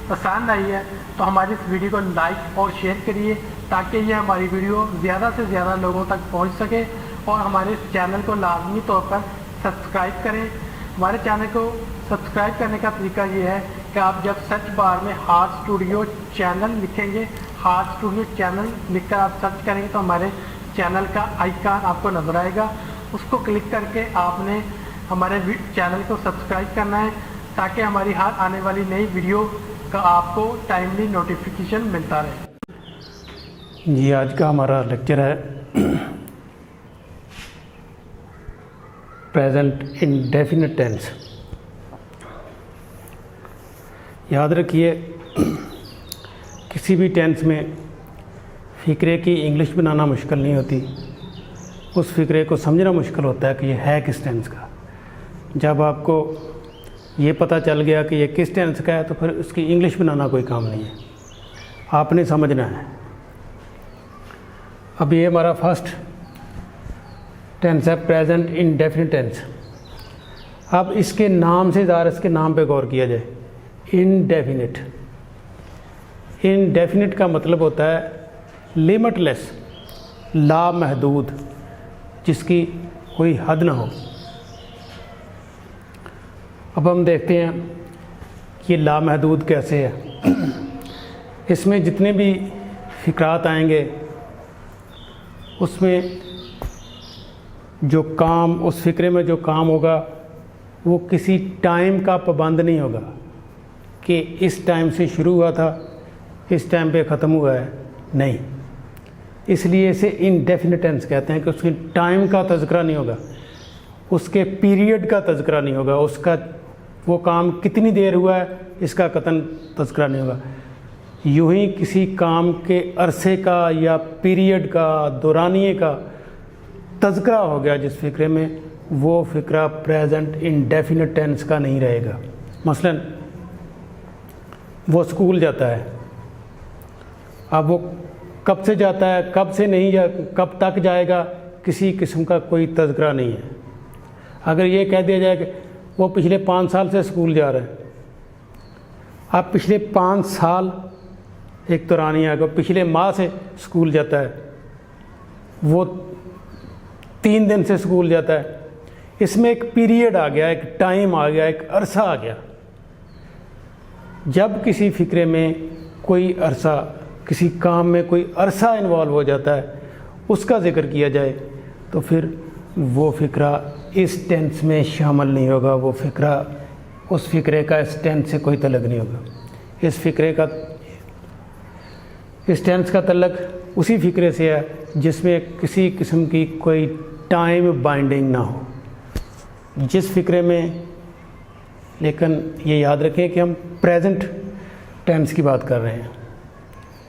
पसंद आई है तो हमारी इस वीडियो को लाइक और शेयर करिए, ताकि ये हमारी वीडियो ज़्यादा से ज़्यादा लोगों तक पहुंच सके। और हमारे इस चैनल को लाजमी तौर पर सब्सक्राइब करें। हमारे चैनल को सब्सक्राइब करने का तरीका ये है कि आप जब सर्च बार में हार्ट स्टूडियो चैनल लिखेंगे, हार्ट स्टूडियो चैनल लिखकर आप सर्च करेंगे तो हमारे चैनल का आइकन आपको नजर आएगा। उसको क्लिक करके आपने हमारे चैनल को सब्सक्राइब करना है, ताकि हमारी हर आने वाली नई वीडियो का आपको टाइमली नोटिफिकेशन मिलता रहे। जी, आज का हमारा लेक्चर है प्रेजेंट इंडेफिनिट टेंस। याद रखिए, किसी भी टेंस में फ़िक्रे की इंग्लिश बनाना मुश्किल नहीं होती, उस फ़िक्रे को समझना मुश्किल होता है कि ये है किस टेंस का। जब आपको ये पता चल गया कि ये किस टेंस का है तो फिर उसकी इंग्लिश बनाना कोई काम नहीं है, आपने समझना है। अब ये हमारा फर्स्ट टेंस है प्रेजेंट इंडेफिनिट टेंस। अब इसके नाम से ज़रा इसके नाम पे गौर किया जाए। इनडेफिनिट, इनडेफिनिट का मतलब होता है लिमिटलेस, लामहदूद, जिसकी कोई हद ना हो। अब हम देखते हैं कि लामहदूद कैसे है। इसमें जितने भी फ़िक्रात आएंगे उसमें जो काम, उस फ़िक्रे में जो काम होगा वो किसी टाइम का पाबंद नहीं होगा कि इस टाइम से शुरू हुआ था, इस टाइम पे ख़त्म हुआ है, नहीं। इसलिए इसे इंडेफिनिट टेंस कहते हैं कि उसके टाइम का तज़किरा नहीं होगा, उसके पीरियड का तज़किरा नहीं होगा, उसका वो काम कितनी देर हुआ है इसका कतन तज़किरा नहीं होगा। यूँ ही किसी काम के अरसे का या पीरियड का, दौरानिए का तज़किरा हो गया जिस फ़िक्रे में, वो फ़िक्रा प्रेजेंट इंडेफिनिट टेंस का नहीं रहेगा। मसलन वो स्कूल जाता है, अब वो कब से जाता है, कब से नहीं जा, कब तक जाएगा, किसी किस्म का कोई तज़किरा नहीं है। अगर ये कह दिया जाए कि वो पिछले 5 साल से स्कूल जा रहा है, अब पिछले 5 साल एक तो रानी आएगा, पिछले माह से स्कूल जाता है, वो 3 दिन से स्कूल जाता है, इसमें एक पीरियड आ गया, एक टाइम आ गया, एक अरसा आ गया। जब किसी फ़िक्रे में कोई अरसा, किसी काम में कोई अरसा इन्वॉल्व हो जाता है, उसका ज़िक्र किया जाए तो फिर वो फ़िक्रा इस टेंस में शामिल नहीं होगा। वो फ़िक्रा, उस फ़िक्रे का इस टेंस से कोई तल्लुक़ नहीं होगा। इस फ़िक्रे का, इस टेंस का तल्लुक़ उसी फ़िक्रे से है जिसमें किसी किस्म की कोई टाइम बाइंडिंग ना हो। जिस फ़िक्रे में, लेकिन ये याद रखें कि हम प्रेजेंट टेंस की बात कर रहे हैं,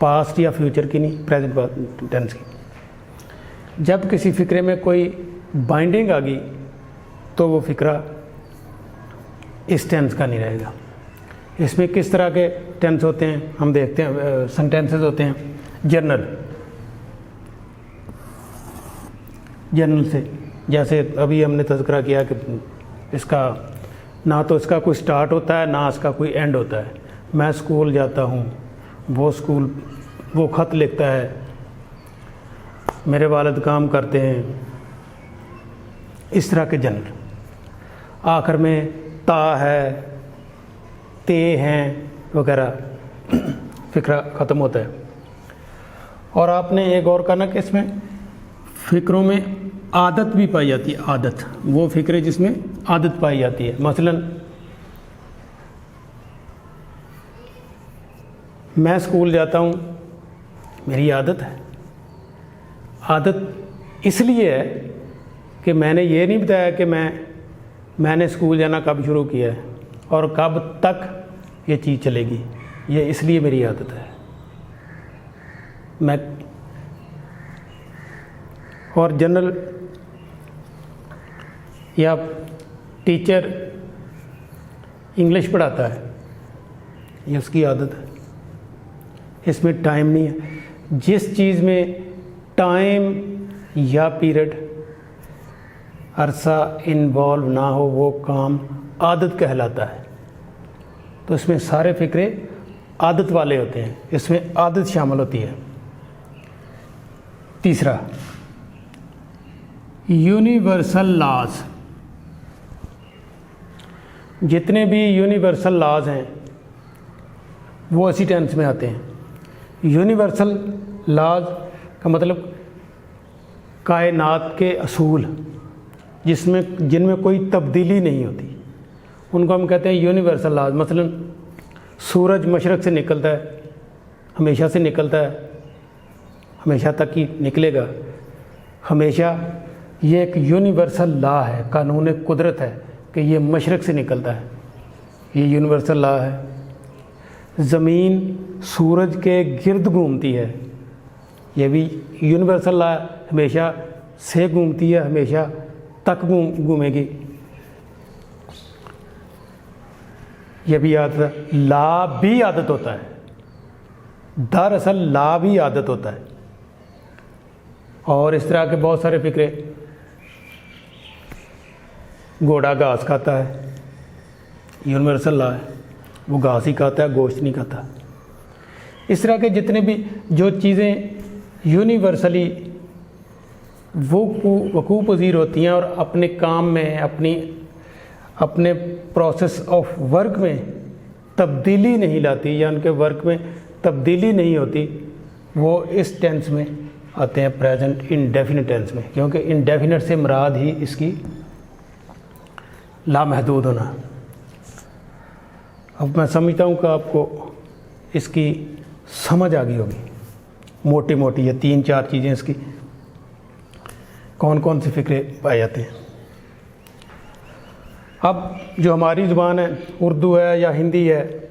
पास्ट या फ्यूचर की नहीं, प्रेजेंट टेंस की। जब किसी फ़िक्रे में कोई बाइंडिंग आ गई तो वो फ़िक्रा इस टेंस का नहीं रहेगा। इसमें किस तरह के टेंस होते हैं हम देखते हैं, सेंटेंसेस होते हैं। जनरल, जनरल से जैसे अभी हमने तज़किरा किया कि इसका ना तो इसका कोई स्टार्ट होता है ना इसका कोई एंड होता है। मैं स्कूल जाता हूँ, वो ख़त लिखता है, मेरे वालिद काम करते हैं, इस तरह के जनरल। आखिर में ता है, ते हैं वगैरह, फ़िक्रा ख़त्म होता है। और आपने एक और करना कि इसमें फ़िक्रों में आदत भी पाई जाती है। आदत, वो फ़िक्रे जिसमें आदत पाई जाती है। मसलन मैं स्कूल जाता हूँ, मेरी आदत है। आदत इसलिए है कि मैंने ये नहीं बताया कि मैंने स्कूल जाना कब शुरू किया है और कब तक ये चीज़ चलेगी, ये इसलिए मेरी आदत है। मैं और जनरल या टीचर इंग्लिश पढ़ाता है, ये उसकी आदत है। इसमें टाइम नहीं है। जिस चीज़ में टाइम या पीरियड, अरसा इन्वॉल्व ना हो, वो काम आदत कहलाता है। तो इसमें सारे फ़िक्रे आदत वाले होते हैं, इसमें आदत शामिल होती है। तीसरा, यूनिवर्सल लॉज। जितने भी यूनिवर्सल लॉज हैं वो इसी टेंस में आते हैं। यूनिवर्सल लॉज का मतलब कायनात के असूल जिनमें कोई तब्दीली नहीं होती, उनको हम कहते हैं यूनिवर्सल लॉज। मसलन सूरज मशरक़ से निकलता है, हमेशा से निकलता है, हमेशा तक ही निकलेगा, हमेशा। ये एक यूनिवर्सल लॉ है, कानून कुदरत है कि ये मशरक़ से निकलता है, ये यूनिवर्सल लॉ है। ज़मीन सूरज के गिर्द घूमती है, ये भी यूनिवर्सल लॉ, हमेशा से घूमती है, हमेशा तक घूमेगी, ये भी आदत है। ला भी आदत होता है, दरअसल ला भी आदत होता है। और इस तरह के बहुत सारे फिक्रे। घोड़ा घास खाता है, यूनिवर्सल ला है, वो घास ही खाता है, गोश्त नहीं खाता। इस तरह के जितने भी जो चीज़ें यूनिवर्सली वकूफ़ पज़ीर होती हैं और अपने काम में, अपने प्रोसेस ऑफ वर्क में तब्दीली नहीं लाती या उनके वर्क में तब्दीली नहीं होती, वो इस टेंस में आते हैं, प्रेजेंट इंडेफिनिट टेंस में। क्योंकि इंडेफिनिट से मुराद ही इसकी लामहदूद होना। अब मैं समझता हूँ कि आपको इसकी समझ आ गई होगी मोटी मोटी, ये 3-4 चीज़ें इसकी कौन कौन से फ़िक्रे पाए जाते हैं। अब जो हमारी ज़ुबान है, उर्दू है या हिंदी है,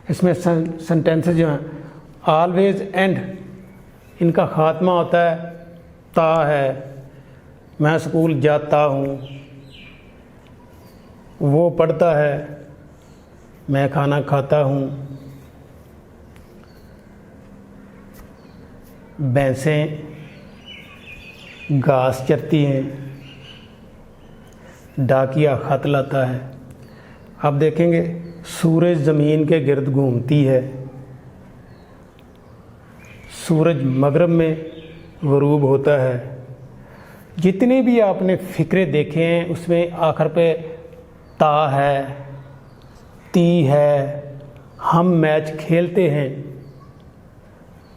इसमें सेंटेंसेस जो हैं ऑलवेज एंड, इनका ख़ात्मा होता है ता है। मैं स्कूल जाता हूँ, वो पढ़ता है, मैं खाना खाता हूँ, भैंसें घास चरती हैं, डाकिया खत लाता है। अब देखेंगे सूरज ज़मीन के गिर्द घूमती है, सूरज मगरब में ग़ुरूब होता है। जितने भी आपने फ़िक्रे देखे हैं उसमें आखिर पे ता है, ती है, हम मैच खेलते हैं,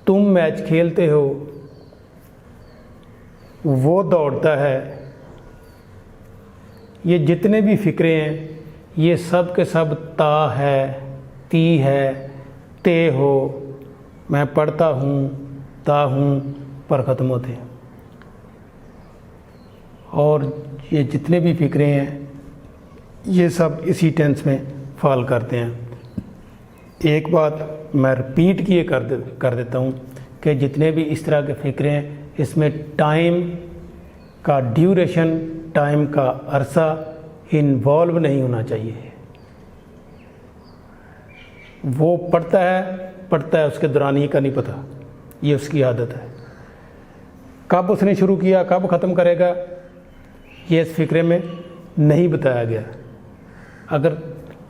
तुम मैच खेलते हो, वो दौड़ता है। ये जितने भी फ़िक्रे हैं ये सब के सब ता है, ती है, ते हो, मैं पढ़ता हूँ, ता हूँ पर ख़त्म होते हैं। और ये जितने भी फ़िक्रे हैं ये सब इसी टेंस में फॉल करते हैं। एक बात मैं रिपीट किए कर देता हूँ कि जितने भी इस तरह के फ़िक्रे हैं इसमें टाइम का ड्यूरेशन, टाइम का अरसा इन्वॉल्व नहीं होना चाहिए। वो पढ़ता है, उसके दौरानिए का नहीं पता, ये उसकी आदत है। कब उसने शुरू किया, कब ख़त्म करेगा, ये इस फ़िक्रे में नहीं बताया गया। अगर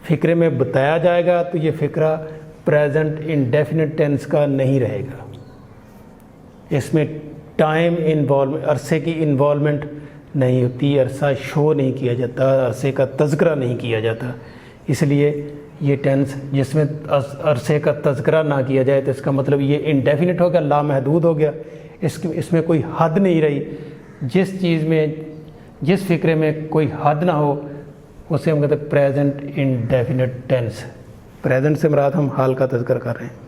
फ़िक्रे में बताया जाएगा तो ये फ़िक्रा प्रेजेंट इंडेफिनिट टेंस का नहीं रहेगा। इसमें टाइम इन्वॉल्व, अरसे की इन्वॉल्वमेंट नहीं होती, अरसा शो नहीं किया जाता, अरसे का तज़किरा नहीं किया जाता। इसलिए ये टेंस जिसमें अरसे का तज़किरा ना किया जाए तो इसका मतलब ये इंडेफिनिट हो गया, लामहदूद हो गया। इसमें कोई हद नहीं रही। जिस चीज़ में, जिस फ़िक्रे में कोई हद ना हो उसे हम कहते हैं प्रेजेंट इंडेफिनिट टेंस। प्रेजेंट से मुराद हम हाल का तज़किरा कर रहे हैं।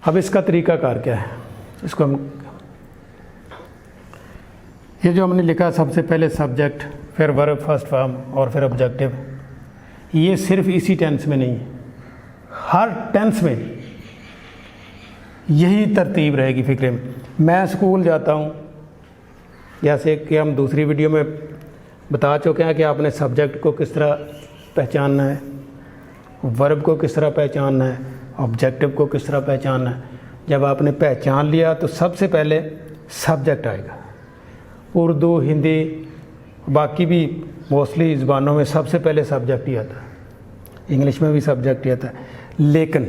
अब इसका तरीक़ाकार क्या है, इसको हम, ये जो हमने लिखा सबसे पहले सब्जेक्ट, फिर वर्ब फर्स्ट फॉर्म और फिर ऑब्जेक्टिव, ये सिर्फ इसी टेंस में नहीं है, हर टेंस में यही तरतीब रहेगी फ़िक्रे में। मैं स्कूल जाता हूँ, जैसे कि हम दूसरी वीडियो में बता चुके हैं कि आपने सब्जेक्ट को किस तरह पहचानना है, वर्ब को किस तरह पहचानना है, ऑब्जेक्टिव को किस तरह पहचानना है। जब आपने पहचान लिया तो सबसे पहले सब्जेक्ट आएगा। उर्दू, हिंदी, बाकी भी मोस्टली ज़बानों में सबसे पहले सब्जेक्ट ही आता है। इंग्लिश में भी सब्जेक्ट ही आता है, लेकिन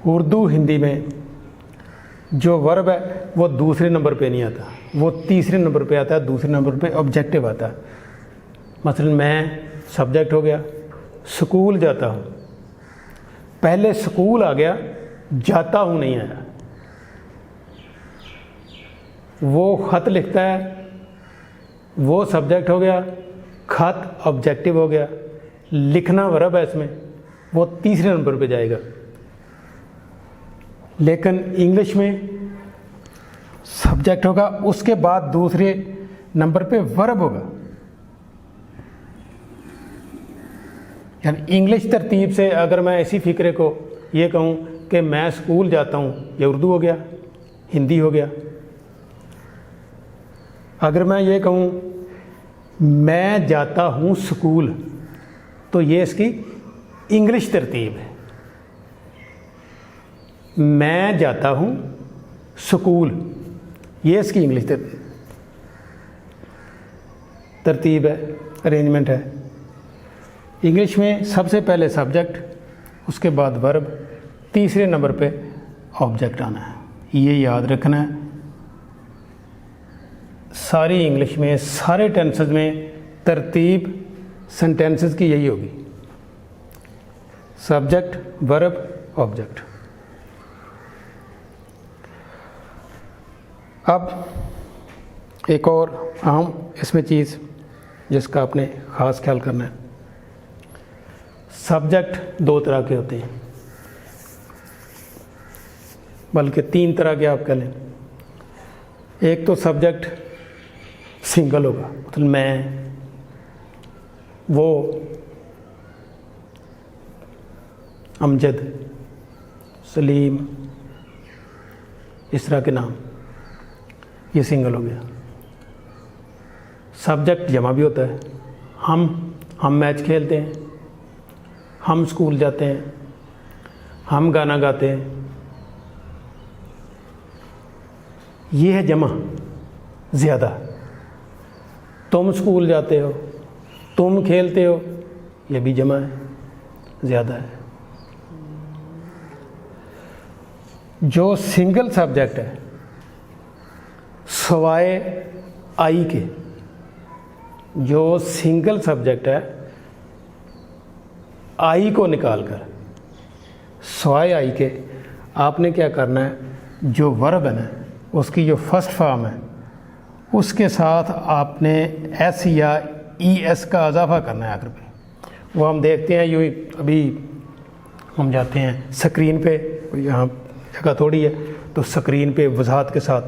उर्दू हिंदी में जो वर्ब है वो दूसरे नंबर पे नहीं आता, वो तीसरे नंबर पे आता है। दूसरे नंबर पे ऑब्जेक्टिव आता है। मसलन मैं सब्जेक्ट हो गया, स्कूल जाता हूँ, पहले स्कूल आ गया, जाता हूँ नहीं आया। वो ख़त लिखता है, वो सब्जेक्ट हो गया, ख़त ऑब्जेक्टिव हो गया, लिखना वर्ब है इसमें, वो तीसरे नंबर पे जाएगा। लेकिन इंग्लिश में सब्जेक्ट होगा, उसके बाद दूसरे नंबर पे वर्ब होगा। यानी इंग्लिश तरतीब से अगर मैं इसी फिक्रे को ये कहूँ कि मैं स्कूल जाता हूँ, ये उर्दू हो गया, हिंदी हो गया। अगर मैं ये कहूँ मैं जाता हूँ स्कूल, तो ये इसकी इंग्लिश तरतीब है। मैं जाता हूँ स्कूल, ये इसकी इंग्लिश तरतीब है, अरेंजमेंट है। इंग्लिश में सबसे पहले सब्जेक्ट, उसके बाद वर्ब, तीसरे नंबर पे ऑब्जेक्ट आना है। ये याद रखना है। सारी इंग्लिश में, सारे टेंसेस में तरतीब सेंटेंसेस की यही होगी, सब्जेक्ट, वर्ब, ऑब्जेक्ट। अब एक और अहम इसमें चीज़ जिसका आपने ख़ास ख्याल करना है, सब्जेक्ट दो तरह के होते हैं, बल्कि तीन तरह के आप कह लें। एक तो सब्जेक्ट सिंगल होगा, मतलब मैं, वो, अमजद, सलीम, इस तरह के नाम, ये सिंगल हो गया। सब्जेक्ट जमा भी होता है, हम मैच खेलते हैं, हम स्कूल जाते हैं, हम गाना गाते हैं, ये है जमा ज़्यादा। तुम स्कूल जाते हो, तुम खेलते हो, ये भी जमा है, ज़्यादा है। जो सिंगल सब्जेक्ट है, सवाए आई के, जो सिंगल सब्जेक्ट है, आई को निकालकर सवाए आई के आपने क्या करना है, जो वर्ब है ना, उसकी जो फर्स्ट फॉर्म है उसके साथ आपने एस या ई एस का इजाफा करना है आखिर पे। वो हम देखते हैं, यूँ अभी हम जाते हैं स्क्रीन पे, यहाँ जगह थोड़ी है, तो स्क्रीन पे वजाहत के साथ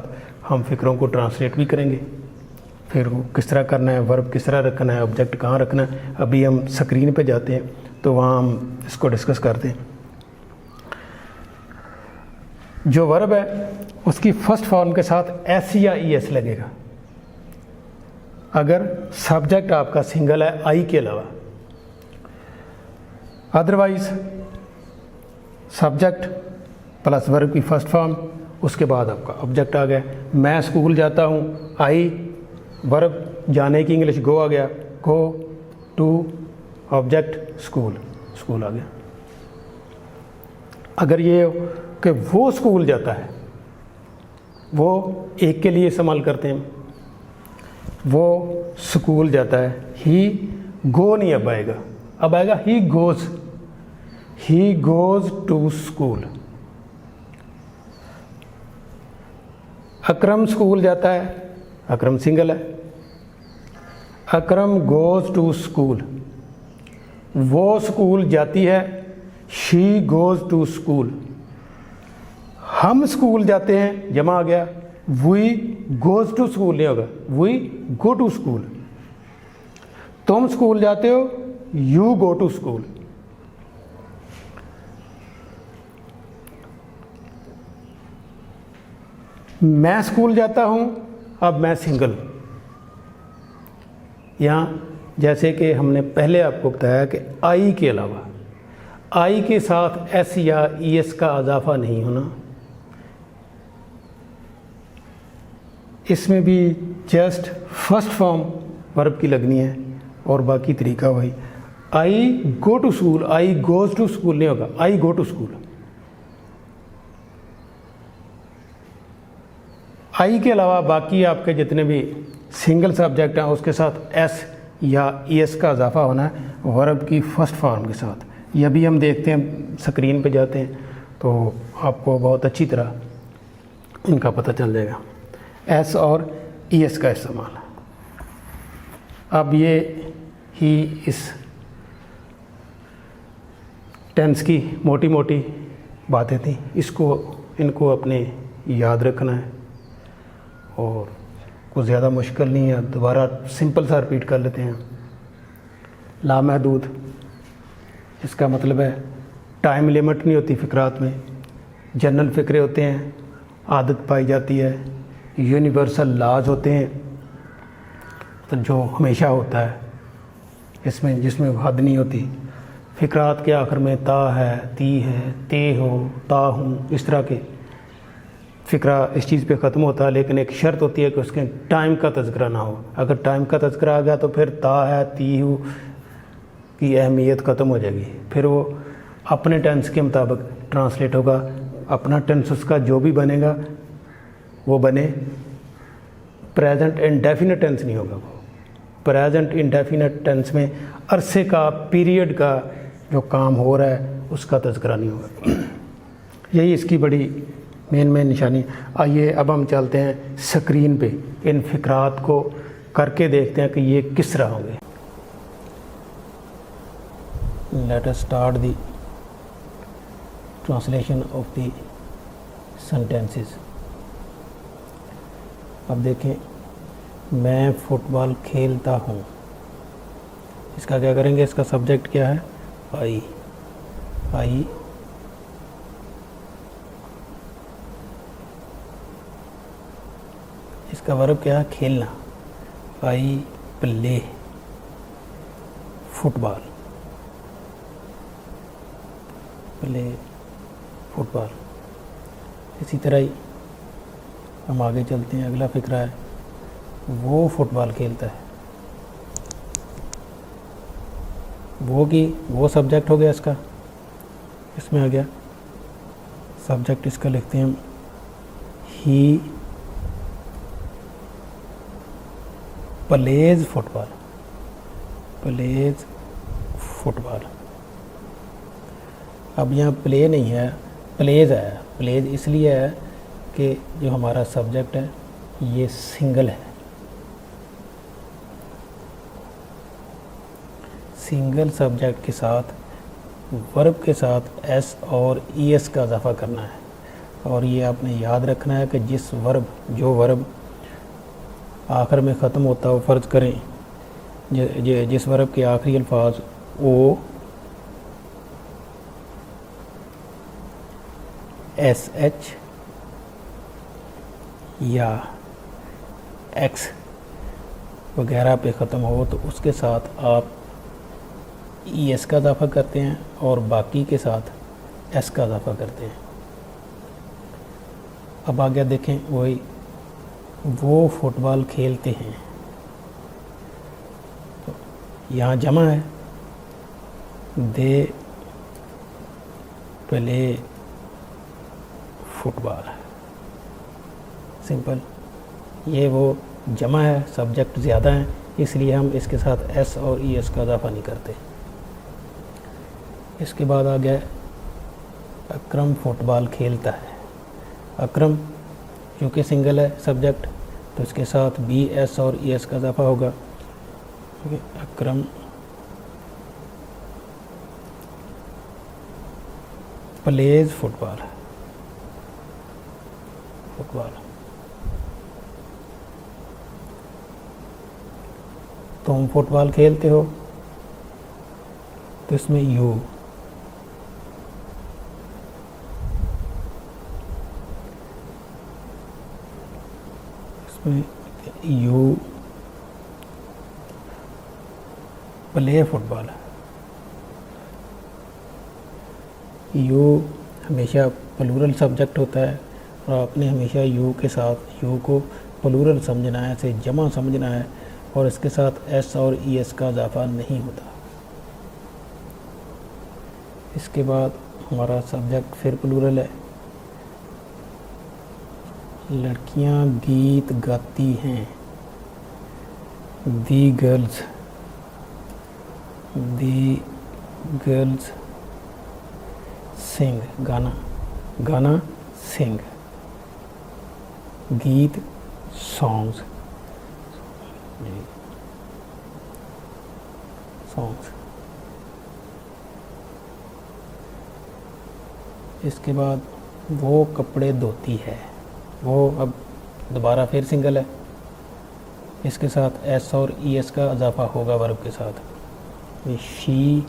हम फ़िक्रों को ट्रांसलेट भी करेंगे। फिर वो किस तरह करना है, वर्ब किस तरह रखना है, ऑब्जेक्ट कहाँ रखना है, अभी हम स्क्रीन पे जाते हैं तो वहाँ हम इसको डिस्कस करते हैं। जो वर्ब है उसकी फर्स्ट फॉर्म के साथ एस या ई एस लगेगा अगर सब्जेक्ट आपका सिंगल है आई के अलावा। अदरवाइज सब्जेक्ट प्लस वर्ब की फर्स्ट फॉर्म, उसके बाद आपका ऑब्जेक्ट आ गया। मैं स्कूल जाता हूँ, आई, वर्ब जाने की इंग्लिश गो आ गया, go to, object school, school आ गया। अगर ये हो कि वो स्कूल जाता है, वो एक के लिए इस्तेमाल करते हैं, वो स्कूल जाता है, ही गो नहीं अब आएगा, अब आएगा he goes to school. Akram school जाता है, अकरम सिंगल है, अकरम गोज़ टू स्कूल। वो स्कूल जाती है, शी गोज़ टू स्कूल। हम स्कूल जाते हैं, जमा आ गया, वी गोज़ टू स्कूल नहीं होगा, वी गो टू स्कूल। तुम स्कूल जाते हो, यू गो टू स्कूल। मैं स्कूल जाता हूं, अब मैं सिंगल। यहाँ जैसे कि हमने पहले आपको बताया कि आई के अलावा, आई के साथ एस या ई एस का इजाफा नहीं होना। इसमें भी जस्ट फर्स्ट फॉर्म वर्ब की लगनी है और बाकी तरीका वही। I go to school, I goes to school नहीं होगा, आई गो टू स्कूल। आई के अलावा बाकी आपके जितने भी सिंगल सब्जेक्ट हैं उसके साथ एस या ईएस का इजाफा होना है वर्ब की फर्स्ट फॉर्म के साथ। यह भी हम देखते हैं, स्क्रीन पे जाते हैं तो आपको बहुत अच्छी तरह इनका पता चल जाएगा, एस और ईएस का इस्तेमाल। अब ये ही इस टेंस की मोटी मोटी बातें थी, इनको अपने याद रखना है और कुछ ज़्यादा मुश्किल नहीं है। दोबारा सिंपल सा रिपीट कर लेते हैं। लामहदूद, इसका मतलब है टाइम लिमिट नहीं होती फ़िक्रात में, जनरल फ़िक्रे होते हैं, आदत पाई जाती है। यूनिवर्सल लाज होते हैं, तो जो हमेशा होता है इसमें, जिसमें हद नहीं होती। फ़िक्रात के आखिर में ता है, ती है, ते हो, ता हूँ, इस तरह के फ़िक्रा इस चीज़ पे ख़त्म होता है, लेकिन एक शर्त होती है कि उसके टाइम का तज़किरा ना हो। अगर टाइम का तज़किरा आ गया तो फिर ता है, ती हूँ की अहमियत ख़त्म हो जाएगी। फिर वो अपने टेंस के मुताबिक ट्रांसलेट होगा। अपना टेंस उसका जो भी बनेगा वो बने, प्रेजेंट इंडेफिनिट टेंस नहीं होगा। वो प्रेजेंट इंडेफिनिट टेंस में अरसे का, पीरियड का जो काम हो रहा है उसका तज़किरा नहीं होगा। यही इसकी बड़ी मेन निशानी। आइए अब हम चलते हैं स्क्रीन पे, इन फ़िक्रात को करके देखते हैं कि ये किस तरह होंगे। Let us start the translation of the sentences. अब देखें, मैं फुटबॉल खेलता हूँ, इसका क्या करेंगे? इसका सब्जेक्ट क्या है? आई। इसका वर्ब क्या है? खेलना। I play football, play football. इसी तरह ही हम आगे चलते हैं। अगला फ़िक्रा है, वो फुटबॉल खेलता है। वो सब्जेक्ट हो गया इसका, इसमें आ गया सब्जेक्ट। इसका लिखते हैं हम he plays football, plays football. अब यहाँ प्ले नहीं है, प्लेज है। प्लेज इसलिए है कि जो हमारा सब्जेक्ट है ये सिंगल है। सिंगल सब्जेक्ट के साथ वर्ब के साथ एस और ईएस का इजाफा करना है। और ये आपने याद रखना है कि जो वर्ब आखिर में ख़त्म होता है, वो फ़र्ज़ करें जिस वर्ब के आखिरी अल्फाज ओ, एस एच या एक्स वगैरह पे ख़त्म हो तो उसके साथ आप एस का इजाफा करते हैं और बाकी के साथ एस का इजाफा करते हैं। अब आगे देखें, वही वो फुटबॉल खेलते हैं, तो यहाँ जमा है, दे प्ले फुटबॉल। सिंपल। ये वो जमा है, सब्जेक्ट ज़्यादा है, इसलिए हम इसके साथ एस और ईएस का इजाफा नहीं करते। इसके बाद आ गया अकरम फुटबॉल खेलता है। अकरम क्योंकि सिंगल है सब्जेक्ट, तो इसके साथ बी, एस और ईएस का इजाफा होगा। अकरम प्लेज फुटबॉल, तुम फुटबॉल खेलते हो, तो इसमें you, you play football. You हमेशा प्लूरल सब्जेक्ट होता है और आपने हमेशा यू के साथ यू को प्लूरल समझना है, इसे जमा समझना है और इसके साथ एस और ईएस का इजाफा नहीं होता। इसके बाद हमारा सब्जेक्ट फिर प्लूरल है। लड़कियां गीत गाती हैं। दी गर्ल्स सिंग, गाना सिंग, गीत सॉन्ग्स। इसके बाद वो कपड़े धोती है। वो अब दोबारा फिर सिंगल है। इसके साथ एस और ई एस का इजाफा होगा वर्ब के साथ। शी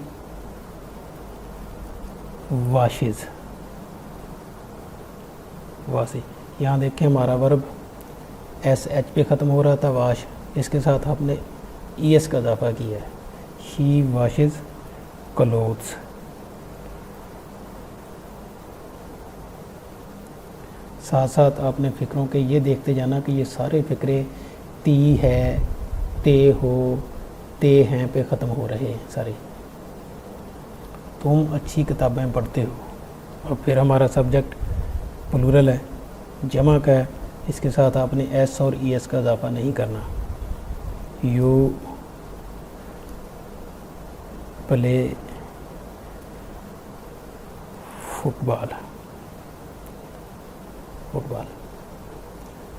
वाशिज, वाशी। यहाँ देखें हमारा वर्ब एस एच पे ख़त्म हो रहा था, वाश। इसके साथ आपने ई एस का इजाफा किया है। She washes clothes. साथ साथ आपने फ़िक्रों के ये देखते जाना कि ये सारे फ़िक्रे ती है, ते हो, ते हैं पे ख़त्म हो रहे हैं सारे। तुम अच्छी किताबें पढ़ते हो। और फिर हमारा सब्जेक्ट प्लूरल है, जमा का है। इसके साथ आपने एस और ई एस का इजाफा नहीं करना। You play football,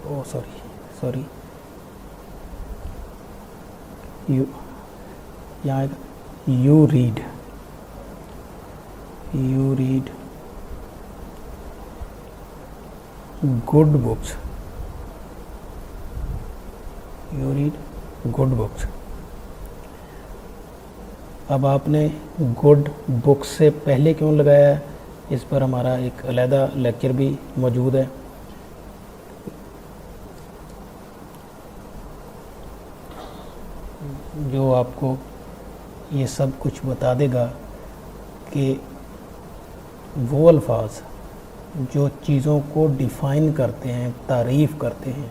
oh sorry you, यहाँ आएगा यू रीड गुड बुक्स, अब आपने गुड बुक्स से पहले क्यों लगाया है, इस पर हमारा एक अलहदा लेक्चर भी मौजूद है। जो आपको ये सब कुछ बता देगा कि वो अल्फाज जो चीज़ों को डिफ़ाइन करते हैं, तारीफ़ करते हैं,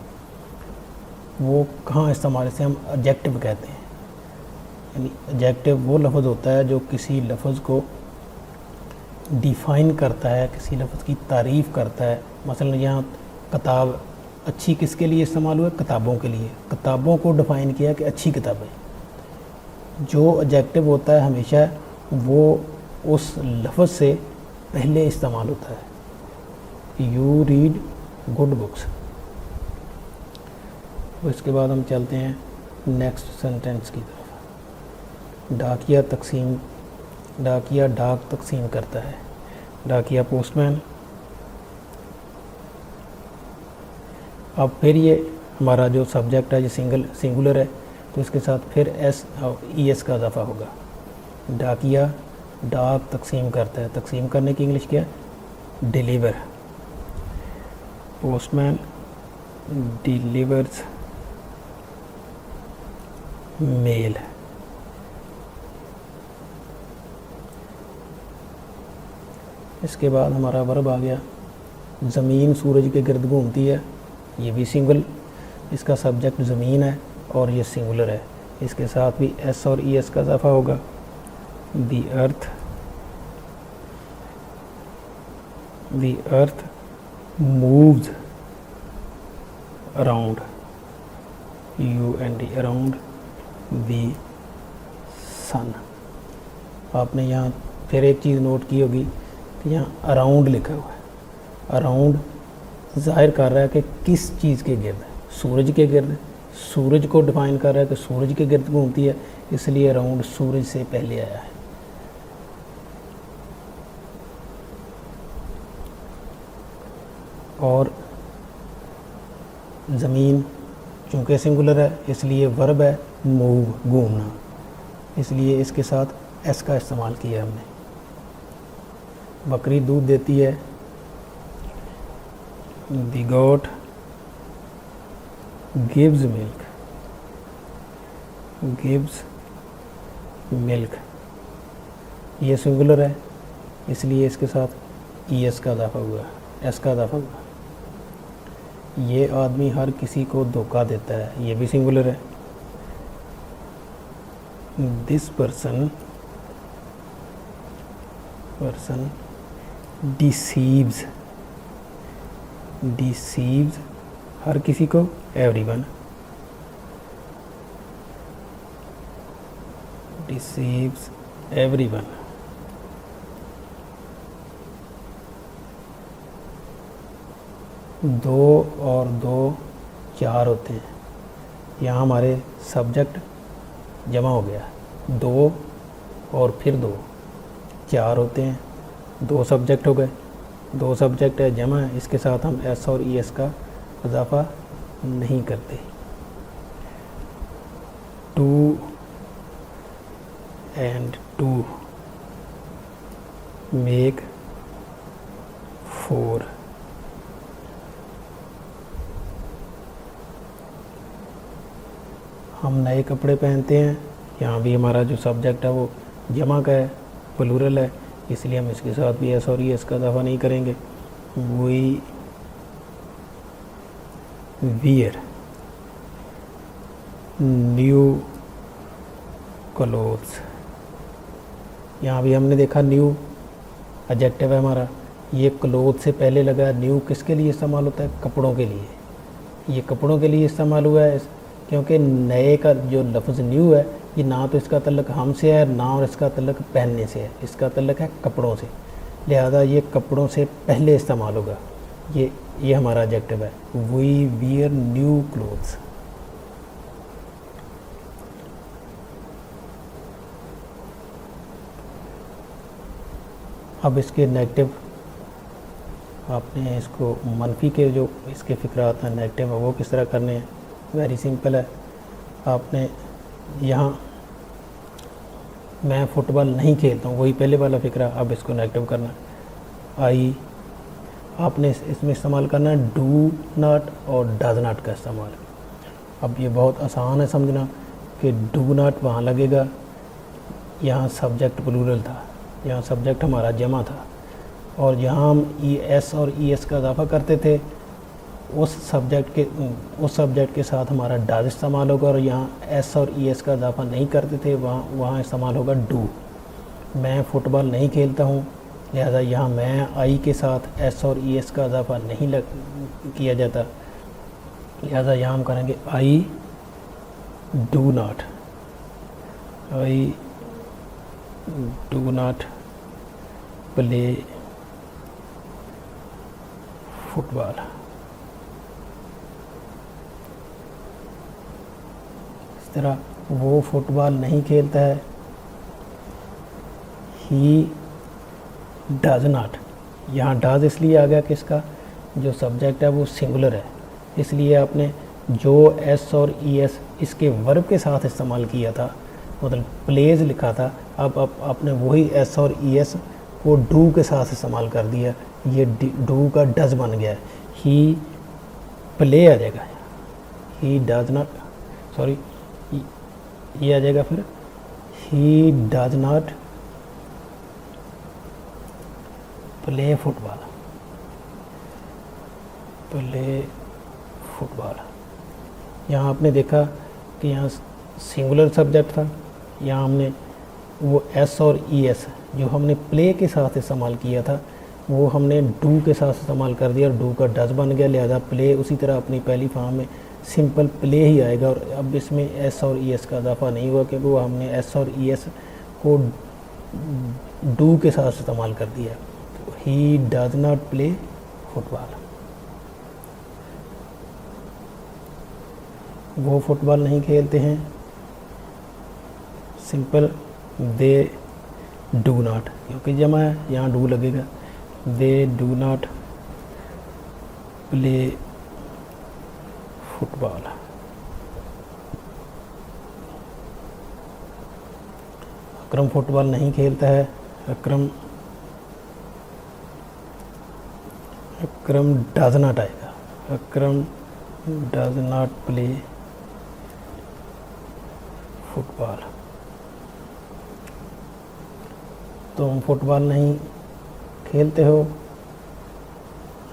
वो कहाँ इस्तेमाल से हम एडजेक्टिव कहते हैं। यानी एडजेक्टिव वो लफ्ज़ होता है जो किसी लफ्ज़ को डिफ़ाइन करता है, किसी लफ्ज़ की तारीफ़ करता है। मसलन यहाँ किताब अच्छी किसके लिए इस्तेमाल हुआ, किताबों के लिए। किताबों को डिफ़ाइन किया कि अच्छी किताबें। जो एडजेक्टिव होता है हमेशा वो उस लफ्ज़ से पहले इस्तेमाल होता है। You read good books. इसके बाद हम चलते हैं नेक्स्ट सेंटेंस की तरफ। डाकिया डाक तकसीम करता है। डाकिया पोस्टमैन। अब फिर ये हमारा जो सब्जेक्ट है ये सिंगुलर है, तो इसके साथ फिर एस और ई एस का इजाफा होगा। डाकिया डाक तकसीम करता है। तकसीम करने की इंग्लिश क्या है, डिलीवर। Postman delivers mail. इसके बाद हमारा वर्ब आ गया। ज़मीन सूरज के गिर्द घूमती है, ये भी सिंगल। इसका सब्जेक्ट ज़मीन है और ये सिंगुलर है। इसके साथ भी एस और ई एस का इजाफा होगा। The earth moves around, UND, around the sun. आपने यहाँ फिर एक चीज़ नोट की होगी कि यहाँ अराउंड लिखा हुआ है। अराउंड ज़ाहिर कर रहा है कि किस चीज़ के गिर्द, सूरज के गिर्द। सूरज को डिफाइन कर रहा है कि सूरज के गिर्द घूमती है, इसलिए अराउंड सूरज से पहले आया है। और ज़मीन चूँकि सिंगुलर है इसलिए वर्ब है मूव, घूमना, इसलिए इसके साथ एस का इस्तेमाल किया हमने। बकरी दूध देती है। The goat gives milk. ये सिंगुलर है इसलिए इसके साथ ई एस का इजाफा हुआ, एस का इजाफा हुआ। ये आदमी हर किसी को धोखा देता है, ये भी सिंगुलर है। दिस पर्सन person deceives हर किसी को, everyone deceives everyone। दो और दो चार होते हैं, यहाँ हमारे सब्जेक्ट जमा हो गया, दो और फिर दो चार होते हैं, दो सब्जेक्ट हो गए, दो सब्जेक्ट है जमा है, इसके साथ हम एस और ई एस का इजाफा नहीं करते। Two and two make four. हम नए कपड़े पहनते हैं, यहाँ भी हमारा जो सब्जेक्ट है वो जमा का है, प्लूरल है, इसलिए हम इसके साथ भी एस और ई एस का इजाफा नहीं करेंगे। We wear new clothes. यहाँ भी हमने देखा न्यू एडजेक्टिव है हमारा, ये क्लोथ से पहले लगा, न्यू किसके लिए इस्तेमाल होता है? कपड़ों के लिए। ये कपड़ों के लिए इस्तेमाल हुआ है क्योंकि नए का जो लफ्ज़ न्यू है ये ना तो इसका तल्लक हमसे है ना और इसका तल्लक पहनने से है, इसका तल्लक है कपड़ों से, लिहाजा ये कपड़ों से पहले इस्तेमाल होगा। ये हमारा एडजेक्टिव है, वी वियर न्यू क्लोथ्स। अब इसके नेगेटिव, आपने इसको मनफी के जो इसके फ़िक्रात हैं नेगेटिव है वो किस तरह करने हैं? वेरी सिंपल है। आपने यहाँ मैं फ़ुटबॉल नहीं खेलता हूँ, वही पहले वाला फ़िक्रा, अब इसको नेगेटिव करना। आई आपने इसमें इस्तेमाल करना है डू नॉट और डज नॉट का इस्तेमाल। अब ये बहुत आसान है समझना कि डू नॉट वहाँ लगेगा, यहाँ सब्जेक्ट प्लूरल था, यहाँ सब्जेक्ट हमारा जमा था, और जहाँ हम ई एस और ई एस का इजाफा करते थे उस सब्जेक्ट के साथ हमारा डज इस्तेमाल होगा, और यहाँ एस और ई एस का इजाफा नहीं करते थे वहाँ इस्तेमाल होगा डू। मैं फ़ुटबॉल नहीं खेलता हूँ, लिहाजा यहाँ मैं आई के साथ एस और ई एस का इजाफा नहीं किया जाता, लिहाजा यहाँ हम करेंगे I do not, I do not play football. इस तरह वो फुटबॉल नहीं खेलता है, ही डज नॉट। यहाँ डज इसलिए आ गया कि इसका जो सब्जेक्ट है वो सिंगुलर है, इसलिए आपने जो एस और ई एस इसके वर्ब के साथ इस्तेमाल किया था, मतलब प्लेज लिखा था, अब आपने वही एस और ई एस को डू के साथ इस्तेमाल कर दिया, ये डू का डज बन गया है। ही प्ले आ जाएगा, ही डज नॉट, सॉरी ये आ जाएगा फिर he does not play football, play football. यहाँ आपने देखा कि यहाँ सिंगुलर सब्जेक्ट था, यहाँ हमने वो एस और ई एस जो हमने प्ले के साथ इस्तेमाल किया था वो हमने डू के साथ इस्तेमाल कर दिया और डू का डज बन गया, लिहाजा प्ले उसी तरह अपनी पहली फॉर्म में सिंपल प्ले ही आएगा, और अब इसमें एस और ई एस का इजाफा नहीं हुआ क्योंकि वो हमने एस और ई एस को डू के साथ इस्तेमाल कर दिया। तो he does not play football, वो फुटबॉल नहीं खेलते हैं। सिंपल दे डू नॉट, क्योंकि जमा है यहाँ डू लगेगा, they do not play football. Akram football नहीं खेलता है, अकरम डज नॉट आएगा, अकरम डज नॉट प्ले फुटबॉल। तुम फुटबॉल नहीं खेलते हो,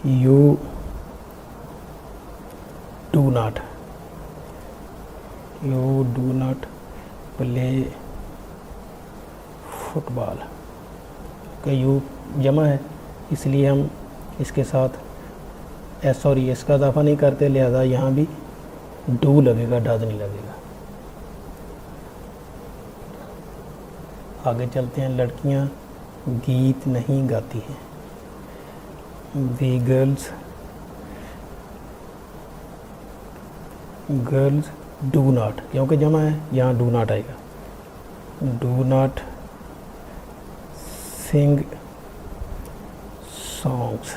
you do not play football. का यू जमा है, इसलिए हम इसके साथ एस और एस का इजाफा नहीं करते, लिहाजा यहाँ भी डू लगेगा, डज नहीं लगेगा। आगे चलते हैं। लड़कियाँ गीत नहीं गाती हैं। वी गर्ल्स डू नॉट, क्योंकि जमा है यहाँ डू नॉट आएगा। Do not sing songs.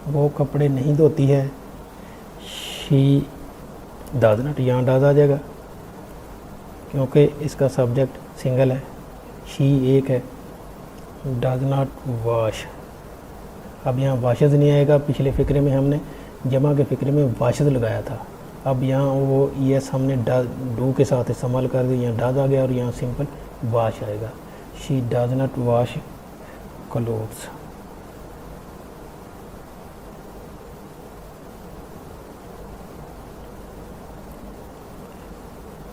वो कपड़े नहीं धोती है। शी डज नॉट, यहाँ डज आ जाएगा क्योंकि इसका सब्जेक्ट सिंगल है, शी एक है। डज नॉट वॉश, अब यहाँ वाशज नहीं आएगा। पिछले फ़िक्रे में हमने जमा के फ़िक्रे में वाशज लगाया था, अब यहाँ वो यस हमने डू के साथ इस्तेमाल कर दिया, यहाँ डज आ गया और यहाँ सिंपल वाश आएगा। She does not wash clothes.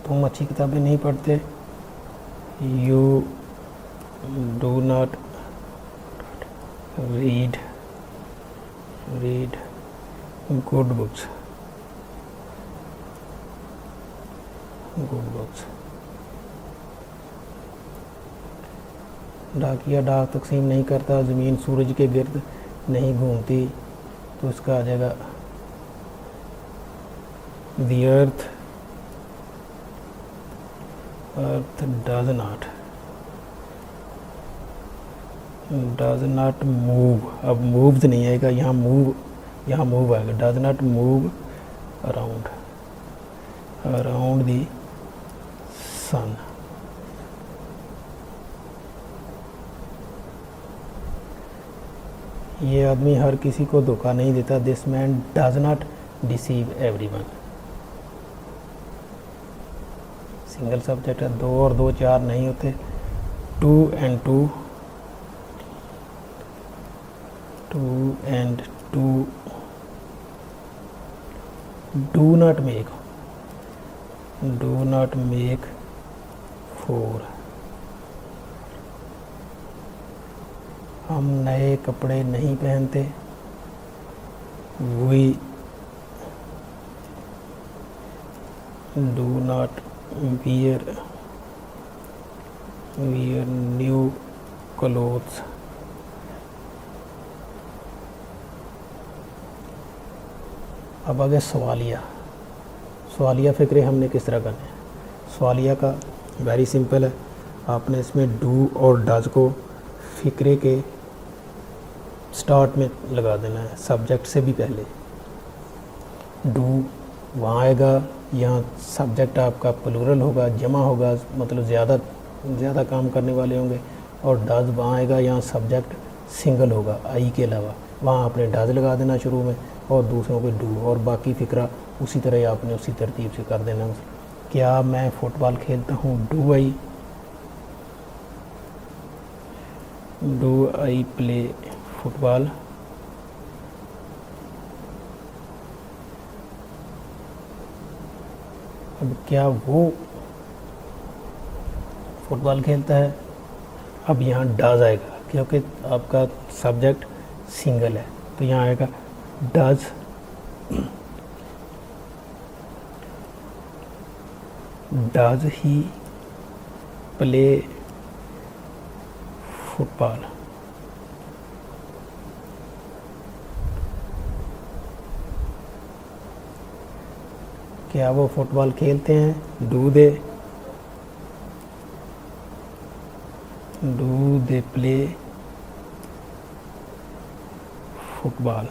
तुम अच्छी किताबें नहीं पढ़ते। You do not read good books. डाकिया डाक तकसीम नहीं करता। ज़मीन सूरज के गिर्द नहीं घूमती, तो इसका आ जाएगा the earth does not move. अब मूव्स नहीं आएगा, यहाँ मूव आएगा। Does not move around the sun. ये आदमी हर किसी को धोखा नहीं देता। This man does not deceive everyone. Single subject है, दो और दो चार नहीं होते। Two and two do not make four. हम नए कपड़े नहीं पहनते। We do not wear new clothes। अब आगे सवालिया फ़िक्रे हमने किस तरह करने हैं। सवालिया का वेरी सिंपल है, आपने इसमें डू और डज को फ़िक्रे के स्टार्ट में लगा देना है, सब्जेक्ट से भी पहले। डू वहाँ आएगा, यहाँ सब्जेक्ट आपका प्लूरल होगा, जमा होगा, मतलब ज़्यादा काम करने वाले होंगे। और डज वहाँ आएगा, यहाँ सब्जेक्ट सिंगल होगा आई के अलावा, वहाँ आपने डज लगा देना शुरू में और दूसरों पे डू, और बाकी फ़िक्रा उसी तरह आपने उसी तरतीब से कर देना। क्या मैं फ़ुटबॉल खेलता हूँ। Do I play football. अब क्या वो फुटबॉल खेलता है। अब यहाँ डज आएगा क्योंकि आपका सब्जेक्ट सिंगल है, तो यहाँ आएगा डज ही प्ले फुटबॉल। क्या वो फुटबॉल खेलते हैं। Do they play football.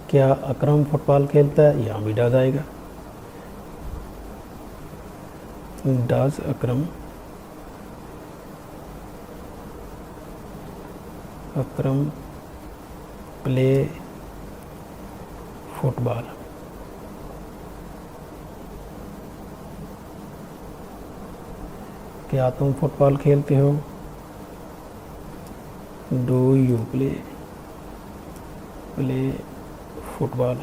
क्या अकरम फुटबॉल खेलता है। यहाँ भी डज आएगा। Does Akram play football. क्या तुम फुटबॉल खेलते हो। Do you play football.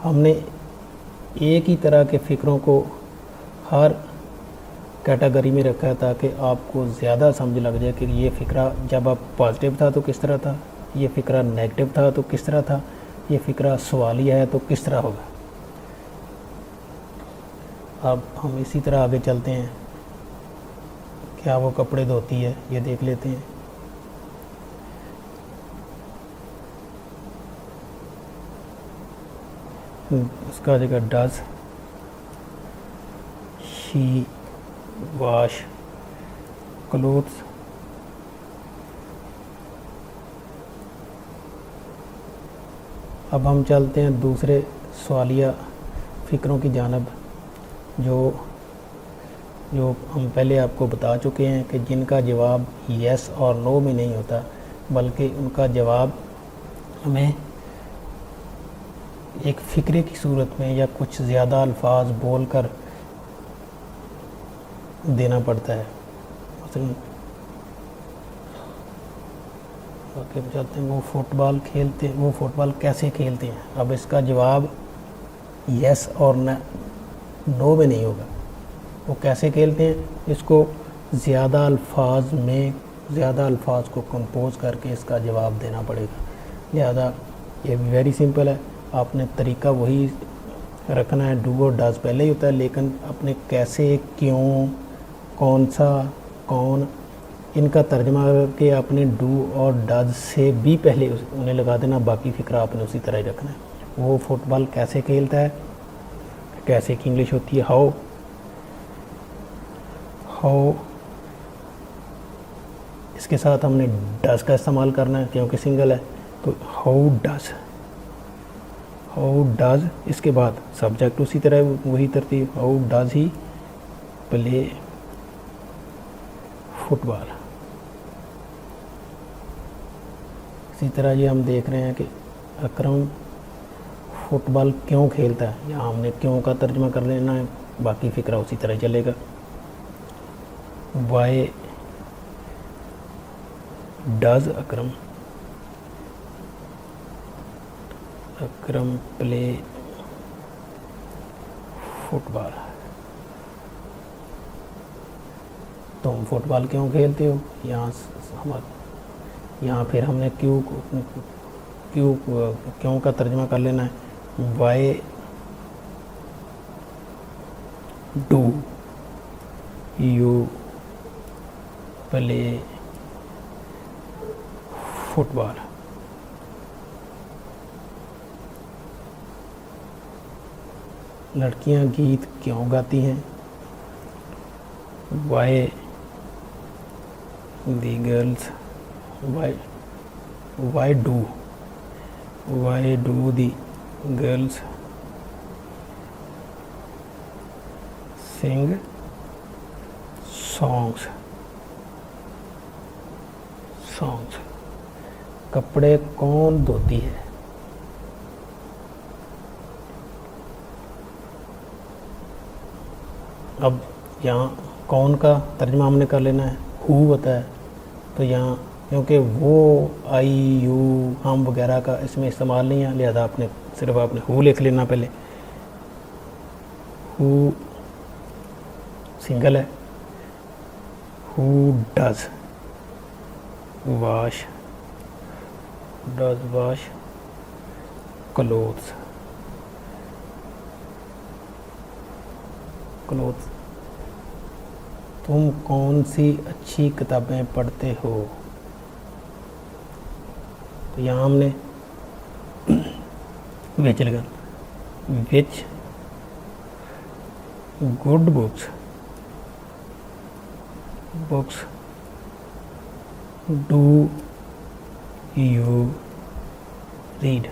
हमने एक ही तरह के फ़िक्रों को हर कैटेगरी में रखा है ताकि आपको ज़्यादा समझ लग जाए कि ये फ़िक्रा जब आप पॉजिटिव था तो किस तरह था, ये फ़िक्रा नेगेटिव था तो किस तरह था, ये फ़िक्रा सवालिया है तो किस तरह होगा। अब हम इसी तरह आगे चलते हैं। क्या वो कपड़े धोती है, ये देख लेते हैं। उसका जगह डज, शी वॉश क्लोथ्स। अब हम चलते हैं दूसरे सवालिया फ़िक्रों की जानब जो हम पहले आपको बता चुके हैं कि जिनका जवाब येस और नो में नहीं होता, बल्कि उनका जवाब हमें एक फ़िक्रे की सूरत में या कुछ ज़्यादा अल्फाज बोलकर देना पड़ता है। मसलन बाकी हम चलते हैं, वो फुटबॉल खेलते, वो फुटबॉल कैसे खेलते हैं। अब इसका जवाब यस और नो में नहीं होगा। वो कैसे खेलते हैं, इसको ज़्यादा अल्फाज को कंपोज करके इसका जवाब देना पड़ेगा। लिहाजा ये वेरी सिंपल है, आपने तरीका वही रखना है। डू और डज पहले ही होता है, लेकिन अपने कैसे, क्यों, कौन सा, कौन, इनका तर्जमा करके आपने डू और डज से भी पहले उन्हें लगा देना। बाकी फ़िक्रा आपने उसी तरह ही रखना है। वो फुटबॉल कैसे खेलता है, कैसे की इंग्लिश होती है हाउ। इसके साथ हमने डज का इस्तेमाल करना है क्योंकि सिंगल है, तो हाउ डज। इसके बाद सब्जेक्ट उसी तरह वही तरतीब, how does he play football. इसी तरह ये हम देख रहे हैं कि अकरम फुटबॉल क्यों खेलता है, यहाँ हमने क्यों का तर्जमा कर लेना है, बाकी फ़िक्रा उसी तरह चलेगा। Why does Akram play football. तुम फुटबॉल क्यों खेलते हो, यहाँ फिर हमने क्यों का तर्जमा कर लेना है। Why do you play football. लड़कियां गीत क्यों गाती हैं, why the girls why do the girls sing songs. कपड़े कौन धोती है, अब यहाँ कौन का तर्जमा हमने कर लेना है, हु होता है। तो यहाँ क्योंकि वो आई यू हम वगैरह का इसमें इस्तेमाल नहीं है, लिहाजा आपने सिर्फ हु लिख लेना पहले। हु सिंगल है। Who does wash clothes. तुम कौन सी अच्छी किताबें पढ़ते हो, तो यहाँ हमने विच लगा, which good books do you read.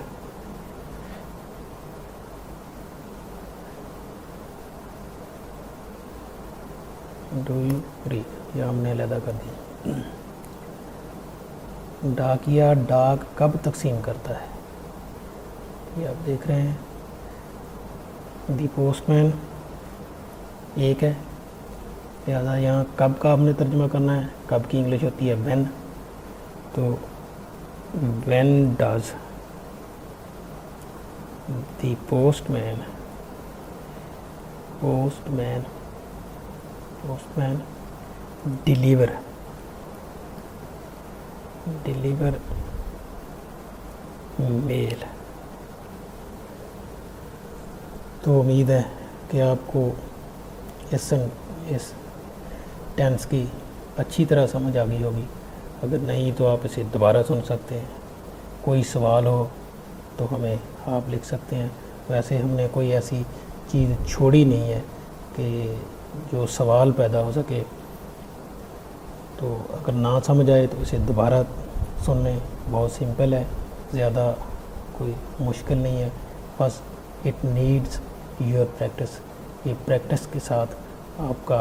Do you read, यह हमने अलग कर दिया। डाकिया डाक कब तकसीम करता है, ये आप देख रहे हैं। दी पोस्टमैन एक है, लिहाजा यहाँ कब का हमने तर्जुमा करना है। कब की इंग्लिश होती है व्हेन, तो when does the postman deliver mail. तो उम्मीद है कि आपको इस टेंस की अच्छी तरह समझ आ गई होगी। अगर नहीं तो आप इसे दोबारा सुन सकते हैं। कोई सवाल हो तो हमें आप लिख सकते हैं। वैसे हमने कोई ऐसी चीज़ छोड़ी नहीं है कि जो सवाल पैदा हो सके। तो अगर ना समझ आए तो इसे दोबारा सुन लें, बहुत सिंपल है, ज़्यादा कोई मुश्किल नहीं है। बस इट नीड्स योर प्रैक्टिस। ये प्रैक्टिस के साथ आपका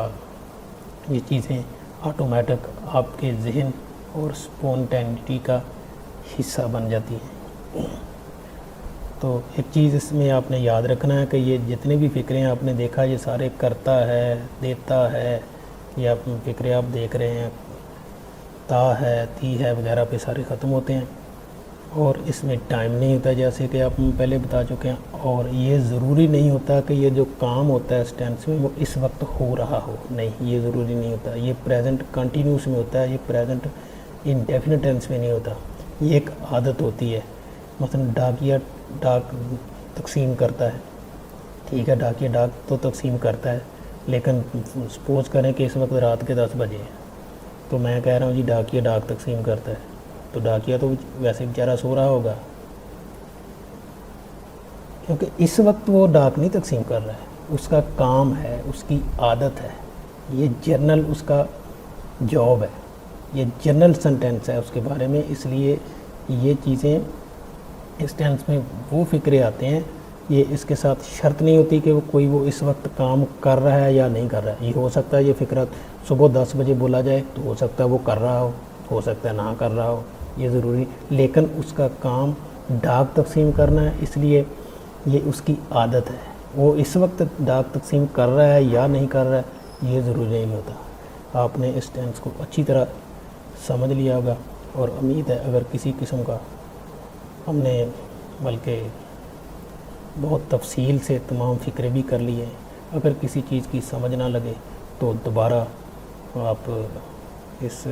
ये चीज़ें ऑटोमेटिक आपके जहन और स्पॉन्टेनिटी का हिस्सा बन जाती हैं। तो एक चीज़ इसमें आपने याद रखना है कि ये जितने भी फ़िक्रे आपने देखा ये सारे करता है, देता है, या फ़िक्रे आप देख रहे हैं ता है, ती है वगैरह पे सारे ख़त्म होते हैं। और इसमें टाइम नहीं होता, जैसे कि आप पहले बता चुके हैं। और ये ज़रूरी नहीं होता कि ये जो काम होता है इस टेंस में वो इस वक्त हो रहा हो, नहीं, ये ज़रूरी नहीं होता। ये प्रेजेंट कंटिन्यूस में होता है, ये प्रेजेंट इंडेफिनिट टेंस में नहीं होता। ये एक आदत होती है। मसलन डाकिया डाक तकसीम करता है, ठीक है, डाकिया डाक तो तकसीम करता है, लेकिन सपोज करें कि इस वक्त रात के 10 बजे है, तो मैं कह रहा हूँ जी डाकिया डाक तकसीम करता है, तो डाकिया तो वैसे बेचारा सो रहा होगा, क्योंकि इस वक्त वो डाक नहीं तकसीम कर रहा है, उसका काम है, उसकी आदत है, ये जर्नल उसका जॉब है, ये जनरल सेंटेंस है उसके बारे में। इसलिए ये चीज़ें इस टेंस में वो फ़िक्रे आते हैं, ये इसके साथ शर्त नहीं होती कि वो इस वक्त काम कर रहा है या नहीं कर रहा है। ये हो सकता है ये फ़िक्रा सुबह 10 बजे बोला जाए तो हो सकता है वो कर रहा हो सकता है ना कर रहा हो, ये ज़रूरी, लेकिन उसका काम डाक तकसीम करना है, इसलिए ये उसकी आदत है। वो इस वक्त डाक तकसीम कर रहा है या नहीं कर रहा है ये ज़रूरी नहीं होता। आपने इस टेंस को अच्छी तरह समझ लिया होगा और उम्मीद है अगर किसी किस्म का हमने बल्कि बहुत तफसील से तमाम फ़िक्रे भी कर लिए, अगर किसी चीज़ की समझ ना लगे तो दोबारा आप इस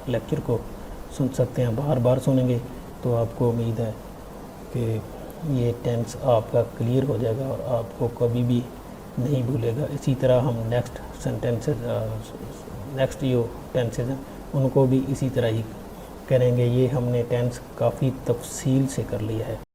लेक्चर को सुन सकते हैं। बार बार सुनेंगे तो आपको उम्मीद है कि ये टेंस आपका क्लियर हो जाएगा और आपको कभी भी नहीं भूलेगा। इसी तरह हम नेक्स्ट जो टेंसेज हैं उनको भी इसी तरह ही करेंगे। ये हमने टेंस काफ़ी तफसील से कर लिया है।